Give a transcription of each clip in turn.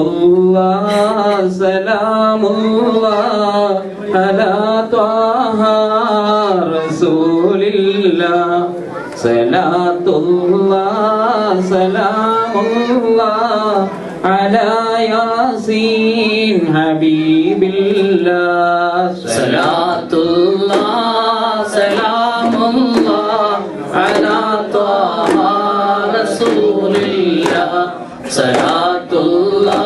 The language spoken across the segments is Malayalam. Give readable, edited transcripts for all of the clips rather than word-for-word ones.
Salatullah salamullah ala taha rasulillah. Salatullah salamullah ala yasin habibillah. Salatullah salamullah ala taha rasulillah. Salatullah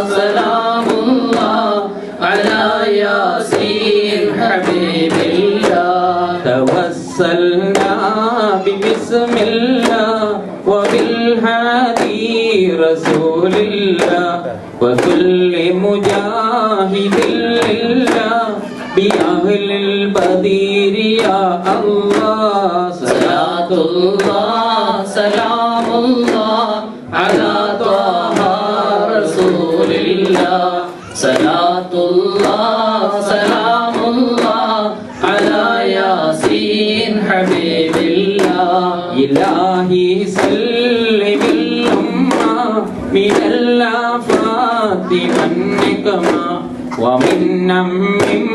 salamullah ala yasin habibillah. Tawassalna bismillah wa bil hadi rasulillah wa kulli mujahidin lillah bi ahlil badir ya Allah. Salatullah salamullah ala taha rasulillah. Salatullah salamullah ala yasin habibillah. Ilahi sallimil umma minal afati wan nikma wa min nammin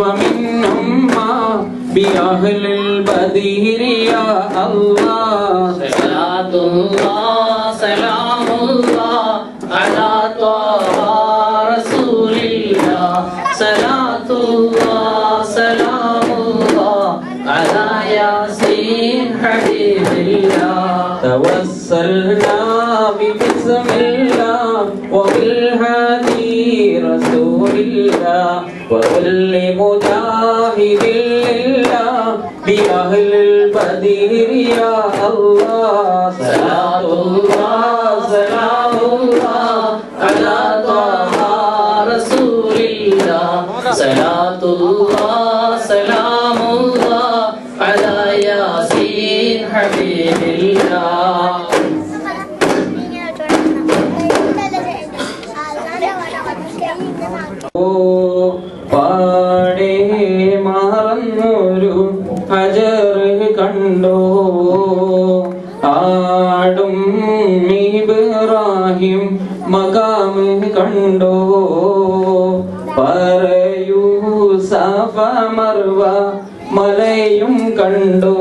wa min umma bi ahlil badir ya Allah. Salatullah salamullah ala taha rasulillah. Salatullah salamullah ala yasin habibillah. Tawassalna bismillah wa bil hadi rasulillah wa kulli mujahidin lillah bi ahlil badir ya Allah. Salatullah salamullah ala taha rasulillah. Salatullah salamullah ala yasin habibillah. പാടേ മറന്നൊരു ഹജർ കണ്ടോ ആടും ഇബ്രാഹിം മഖാം കണ്ടോ പറയൂ സഫ മർവ മലയും കണ്ടോ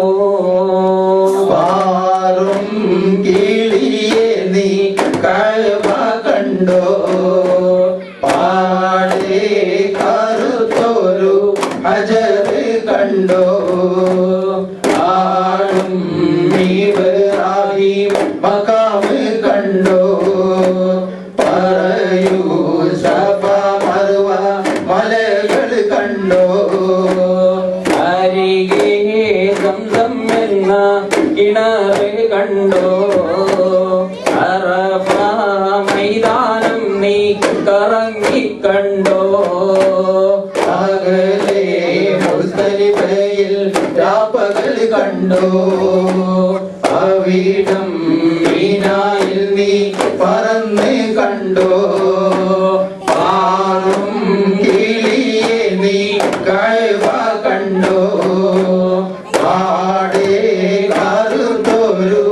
പാറും കിളിയെ നീ കഅബ കണ്ടോ പാടേ കറുത്തൊരു ഹജർ കണ്ടോ ആടും ഇബ്രാഹിം മഖാം കണ്ടോ പറയൂ സഫ മർവ മലകൾ കണ്ടോ അരികെ സംസം എന്ന കിണർ കണ്ടോ അറഫ മൈതാനം നീ കറങ്ങി കണ്ടോ അകലെ മുസ്ദലിഫയിൽ രാപ്പകൽ കണ്ടോ അവിടം മീനായിൽ നീ പറന്ന് കണ്ടോ പാറും കിളിയെ നീ കഅബ കണ്ടോ പാടേ കറുത്തൊരു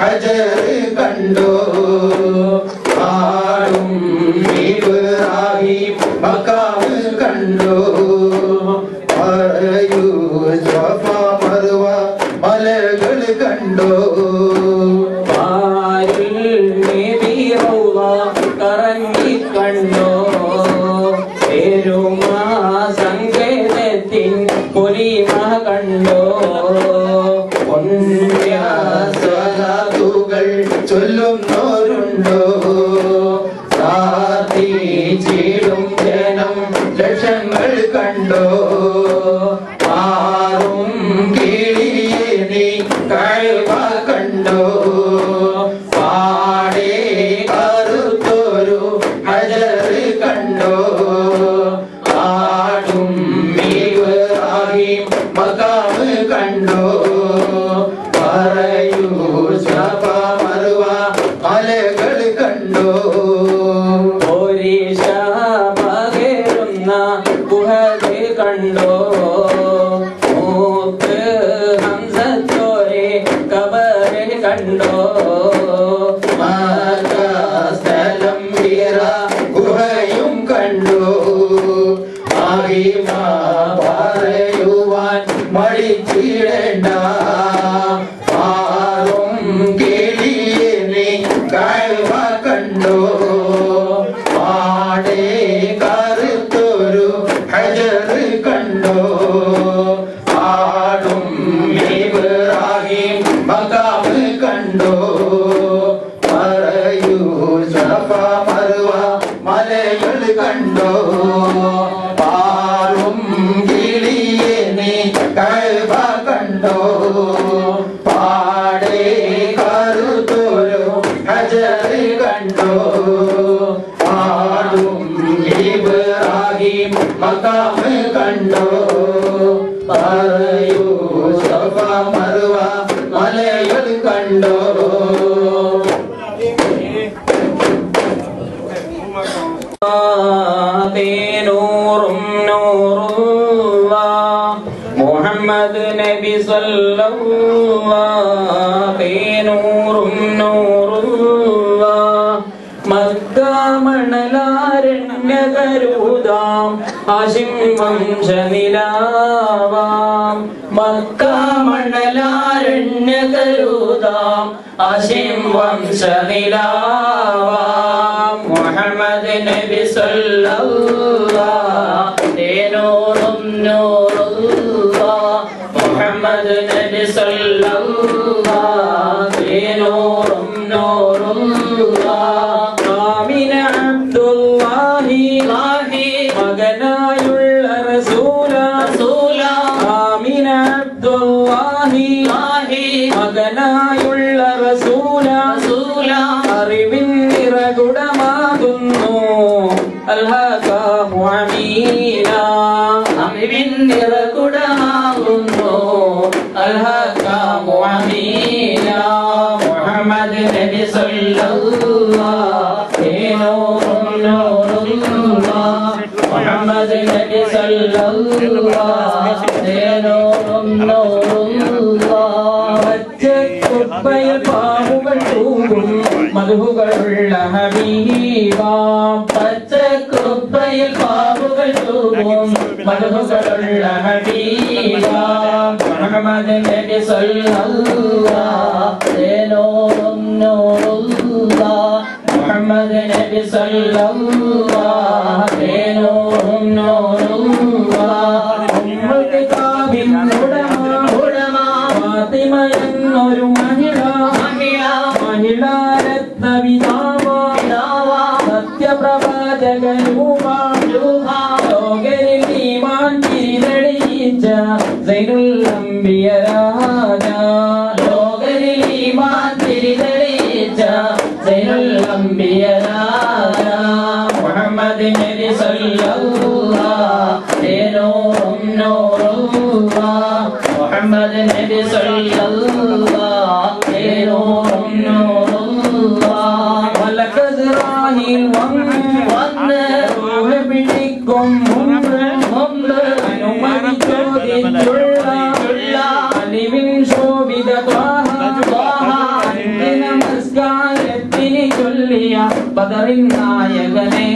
ഹജർ കണ്ടോ ആടും ഇബ്രാഹിം മഖാം കണ്ടോ പറയൂ സഫ മർവ മലകൾ കണ്ടോ പാരിൽ നബി റൗള കറങ്ങി കണ്ടോ പെരുമാ സങ്കേതത്തിൻ പൊലിമ കണ്ടോ പുണ്യ സ്വലാത്തുകൾ ചൊല്ലുന്നോരുണ്ടോ പ്രാർത്ഥിച്ചിടും ജനം ലക്ഷങ്ങൾ കണ്ടോ ആറും കിളിയെ നീ കഅബ കണ്ടോ പാടേ കറുത്തൊരു ഹജർ കണ്ടോ ആടും ഇബ്രാഹിം മഖാം കണ്ടോ പറയൂ സഫ മർവ മലകൾ കണ്ടോ ഒരിശ പകരുന്ന ഗുഹകൾ കണ്ടോ ഹിറ ഗുഹയും കണ്ടു മഹിമ പറയുവാൻ മടിച്ചിടേണ്ട ആറും കേളിയെ നീ കഅബ കണ്ടു പാടെ കറുത്തൊരു ഹജർ കണ്ടു ആടും ഇബ്രാഹിം മഖാം കണ്ടു പറയൂ സഫ മർവ മലകൾ കണ്ടു പാറും കിളിയെ നീ കഅബ കണ്ടു പാടെ കറുത്തൊരു ഹജർ കണ്ടു ആടും ഇബ്രാഹിം മഖാം കണ്ടു പറയൂ സഫ മർവ മലകൾ കണ്ടു നൂറും നൂറുല്ലാഹ് മുഹമ്മദ് നബി സല്ലല്ലാഹു നൂറും നൂറുല്ലാഹ് മക്ക മണലാരണ്യകരുതാം ഹാശിം വംശനിലാവാം മക്ക മണലാരണ്യകരുതാം ഹാശിം വംശനിലാവാം മുഹമ്മദ് നബി സല്ലല്ലാഹു നൂറും നൂറുല്ലാഹ് മുഹമ്മദ് നബി സല്ലല്ലാഹു നൂറും നൂറുല്ലാഹ് ആമിന അബ്ദുല്ലാഹി മകനായുള്ള റസൂല ആമിന അബ്ദുല്ലാഹി മകനായുള്ള റസൂല അറിവിൻ നിറകുടമാകുന്നു അൽഹഖാഹു അമീന അറിവിൻ നിറകുടമാകുന്നു അൽഹഖാഹു അമീന മുഹമ്മദ് നബി സല്ലല്ലാഹു നൂറും നൂറുല്ലാഹ് മുഹമ്മദ് നബി സല്ലല്ലാഹു നൂറും നൂറുല്ലാഹ് പച്ചക്കുപ്പയിൽ പാവുകൾ തൂകും മധുകളുള്ള ഹബീബാം പച്ചക്കുപ്പയിൽ പാവുകൾ തൂകും മധുകളുള്ള ഹബീബാം മുഹമ്മദ് നബി സല്ലല്ലാഹു നൂറും നൂറുല്ലാഹ് മുഹമ്മദ് നബി സല്ലല്ലാഹു നൂറും നൂറുല്ലാഹ് ഉമ്മുൽ കിതാബിൻ ഉടമ ഫാത്തിമ എന്നൊരു മഹിള സത്യപ്രവാചക രൂപ ലോകരിൽ ഈമാൻ തിരിതെളിയിച്ച സൈനുൽ അംബിയ രാജ ലോകരിൽ ഈമാൻ തിരിതെളിയിച്ച സൈനുൽ അംബിയ രാജ മുഹമ്മദ് നബി സല്ലല്ലാഹു നൂറും നൂറുല്ലാഹ് മുഹമ്മദ് നബി സല്ലല്ലാഹു നൂറും നൂറുല്ലാഹ് വലകസ്റാഹിൽ വന്ന് റൂഹ് പിടിക്കും മുമ്പ് അനുമതി ചോദിച്ചുള്ള അലിവിൻ ശോഭിത നമസ്കാരത്തിന് ചൊല്ലിയ ബദറിൻ നായകനേ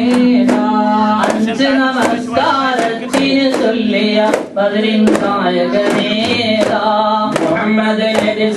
അഞ്ച് നമസ്കാരത്തിന് ചൊല്ലിയ ബദറിൻ നായകനേ മുഹമ്മദ് നബി